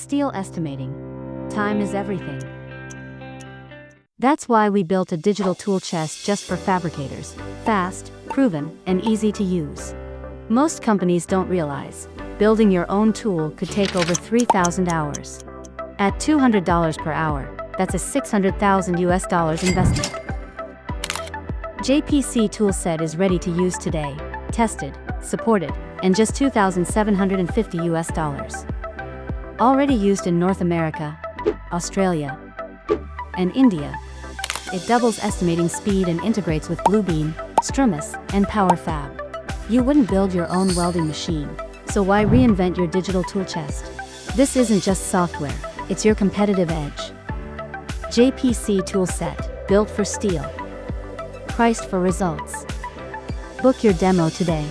steel estimating. Time is everything. That's why we built a digital tool chest just for fabricators. Fast, proven, and easy to use. Most companies don't realize building your own tool could take over 3,000 hours. At $200 per hour, that's a $600,000 investment. JPC Toolset is ready to use today, tested, supported, and just $2,750. Already used in North America, Australia, and India. It doubles estimating speed and integrates with Bluebeam, STRUMIS, and PowerFab. You wouldn't build your own welding machine, so why reinvent your digital tool chest? This isn't just software, it's your competitive edge. JPC Toolset, built for steel. Priced for results. Book your demo today.